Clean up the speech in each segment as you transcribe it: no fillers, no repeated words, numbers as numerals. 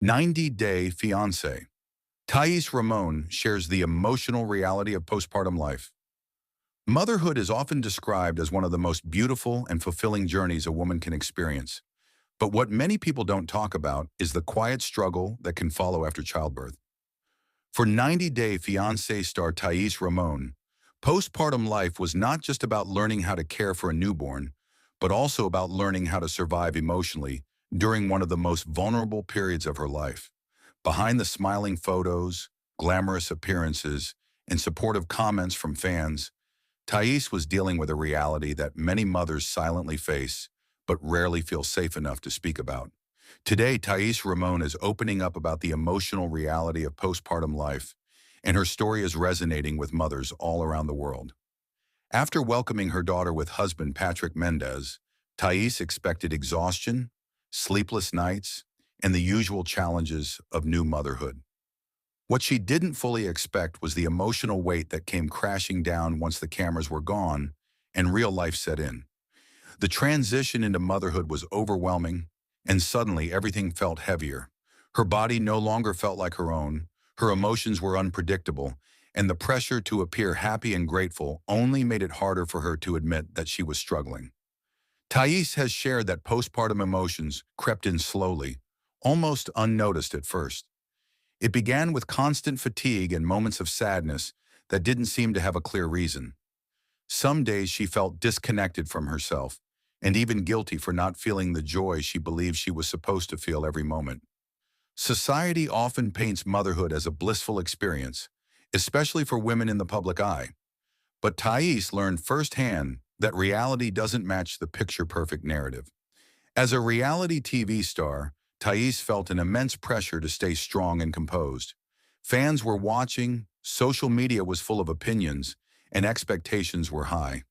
90-Day Fiancé. Thais Ramone shares the emotional reality of postpartum life. Motherhood is often described as one of the most beautiful and fulfilling journeys a woman can experience. But what many people don't talk about is the quiet struggle that can follow after childbirth. For 90-Day Fiancé star Thais Ramone, postpartum life was not just about learning how to care for a newborn, but also about learning how to survive emotionally during one of the most vulnerable periods of her life. Behind the smiling photos, glamorous appearances, and supportive comments from fans, Thais was dealing with a reality that many mothers silently face, but rarely feel safe enough to speak about. Today, Thais Ramone is opening up about the emotional reality of postpartum life, and her story is resonating with mothers all around the world. After welcoming her daughter with husband Patrick Mendez, Thais expected exhaustion, sleepless nights, and the usual challenges of new motherhood. What she didn't fully expect was the emotional weight that came crashing down once the cameras were gone and real life set in. The transition into motherhood was overwhelming, and suddenly everything felt heavier. Her body no longer felt like her own, her emotions were unpredictable, and the pressure to appear happy and grateful only made it harder for her to admit that she was struggling. Thais has shared that postpartum emotions crept in slowly, almost unnoticed at first. It began with constant fatigue and moments of sadness that didn't seem to have a clear reason. Some days she felt disconnected from herself, and even guilty for not feeling the joy she believed she was supposed to feel every moment. Society often paints motherhood as a blissful experience, especially for women in the public eye. But Thais learned firsthand that reality doesn't match the picture-perfect narrative. As a reality TV star, Thais felt an immense pressure to stay strong and composed. Fans were watching, social media was full of opinions, and expectations were high.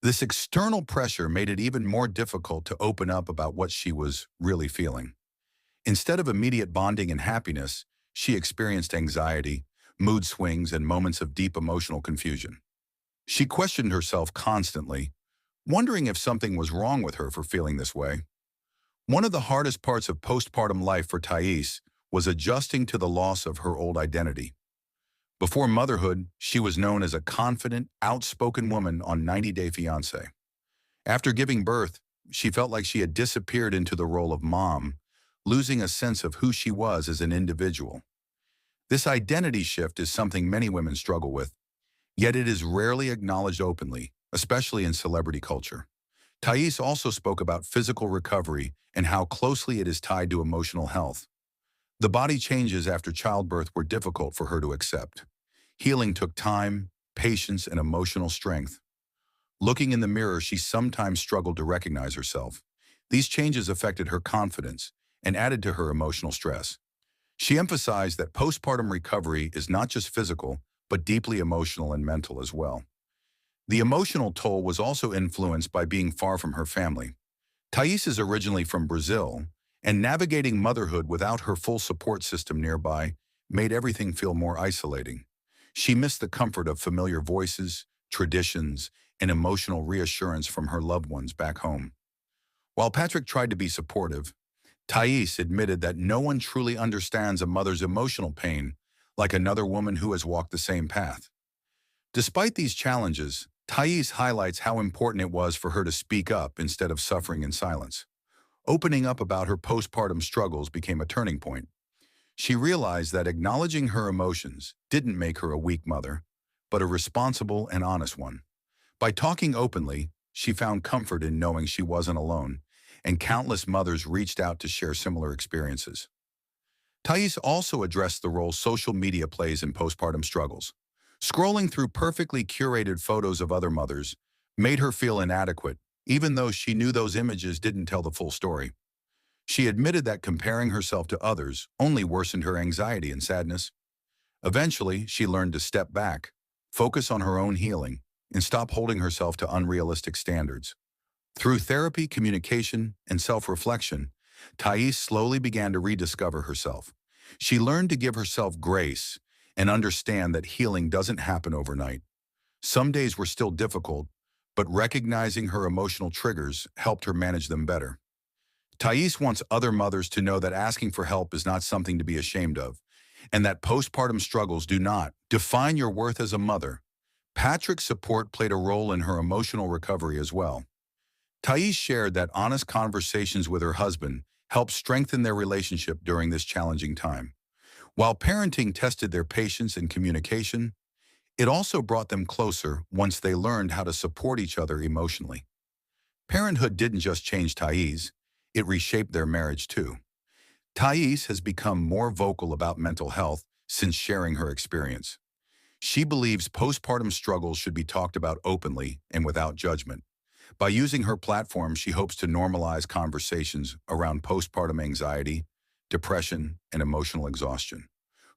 This external pressure made it even more difficult to open up about what she was really feeling. Instead of immediate bonding and happiness, she experienced anxiety, mood swings, and moments of deep emotional confusion. She questioned herself constantly, wondering if something was wrong with her for feeling this way. One of the hardest parts of postpartum life for Thais was adjusting to the loss of her old identity. Before motherhood, she was known as a confident, outspoken woman on 90-Day Fiancé. After giving birth, she felt like she had disappeared into the role of mom, losing a sense of who she was as an individual. This identity shift is something many women struggle with, yet it is rarely acknowledged openly, especially in celebrity culture. Thais also spoke about physical recovery and how closely it is tied to emotional health. The body changes after childbirth were difficult for her to accept. Healing took time, patience, and emotional strength. Looking in the mirror, she sometimes struggled to recognize herself. These changes affected her confidence and added to her emotional stress. She emphasized that postpartum recovery is not just physical, but deeply emotional and mental as well. The emotional toll was also influenced by being far from her family. Thais is originally from Brazil, and navigating motherhood without her full support system nearby made everything feel more isolating. She missed the comfort of familiar voices, traditions, and emotional reassurance from her loved ones back home. While Patrick tried to be supportive, Thais admitted that no one truly understands a mother's emotional pain like another woman who has walked the same path. Despite these challenges, Thais highlights how important it was for her to speak up instead of suffering in silence. Opening up about her postpartum struggles became a turning point. She realized that acknowledging her emotions didn't make her a weak mother, but a responsible and honest one. By talking openly, she found comfort in knowing she wasn't alone, and countless mothers reached out to share similar experiences. Thais also addressed the role social media plays in postpartum struggles. Scrolling through perfectly curated photos of other mothers made her feel inadequate, even though she knew those images didn't tell the full story. She admitted that comparing herself to others only worsened her anxiety and sadness. Eventually, she learned to step back, focus on her own healing, and stop holding herself to unrealistic standards. Through therapy, communication, and self-reflection, Thais slowly began to rediscover herself. She learned to give herself grace and understand that healing doesn't happen overnight. Some days were still difficult, but recognizing her emotional triggers helped her manage them better. Thais wants other mothers to know that asking for help is not something to be ashamed of, and that postpartum struggles do not define your worth as a mother. Patrick's support played a role in her emotional recovery as well. Thais shared that honest conversations with her husband helped strengthen their relationship during this challenging time. While parenting tested their patience and communication, it also brought them closer once they learned how to support each other emotionally. Parenthood didn't just change Thais, it reshaped their marriage too. Thais has become more vocal about mental health since sharing her experience. She believes postpartum struggles should be talked about openly and without judgment. By using her platform, she hopes to normalize conversations around postpartum anxiety, depression, and emotional exhaustion.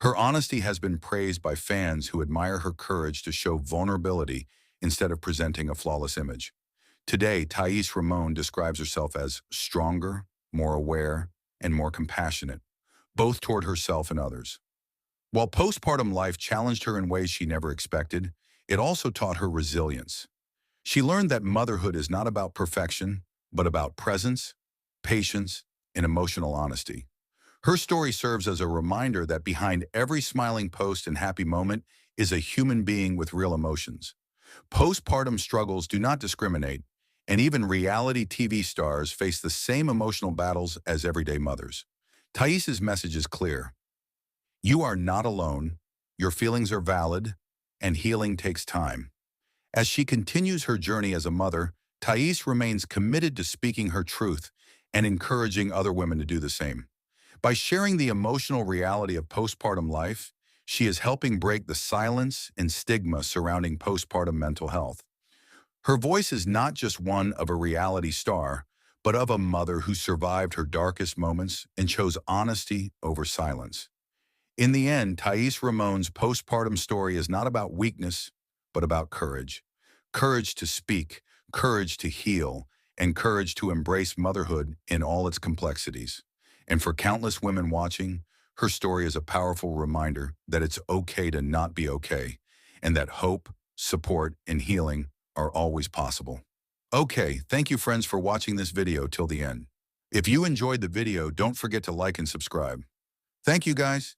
Her honesty has been praised by fans who admire her courage to show vulnerability instead of presenting a flawless image. Today, Thais Ramone describes herself as stronger, more aware, and more compassionate, both toward herself and others. While postpartum life challenged her in ways she never expected, it also taught her resilience. She learned that motherhood is not about perfection, but about presence, patience, and emotional honesty. Her story serves as a reminder that behind every smiling post and happy moment is a human being with real emotions. Postpartum struggles do not discriminate, and even reality TV stars face the same emotional battles as everyday mothers. Thais's message is clear. You are not alone, your feelings are valid, and healing takes time. As she continues her journey as a mother, Thais remains committed to speaking her truth and encouraging other women to do the same. By sharing the emotional reality of postpartum life, she is helping break the silence and stigma surrounding postpartum mental health. Her voice is not just one of a reality star, but of a mother who survived her darkest moments and chose honesty over silence. In the end, Thais Ramone's postpartum story is not about weakness, but about courage. Courage to speak, courage to heal, and courage to embrace motherhood in all its complexities. And for countless women watching, her story is a powerful reminder that it's okay to not be okay, and that hope, support, and healing are always possible. Okay, thank you friends for watching this video till the end. If you enjoyed the video, don't forget to like and subscribe. Thank you guys.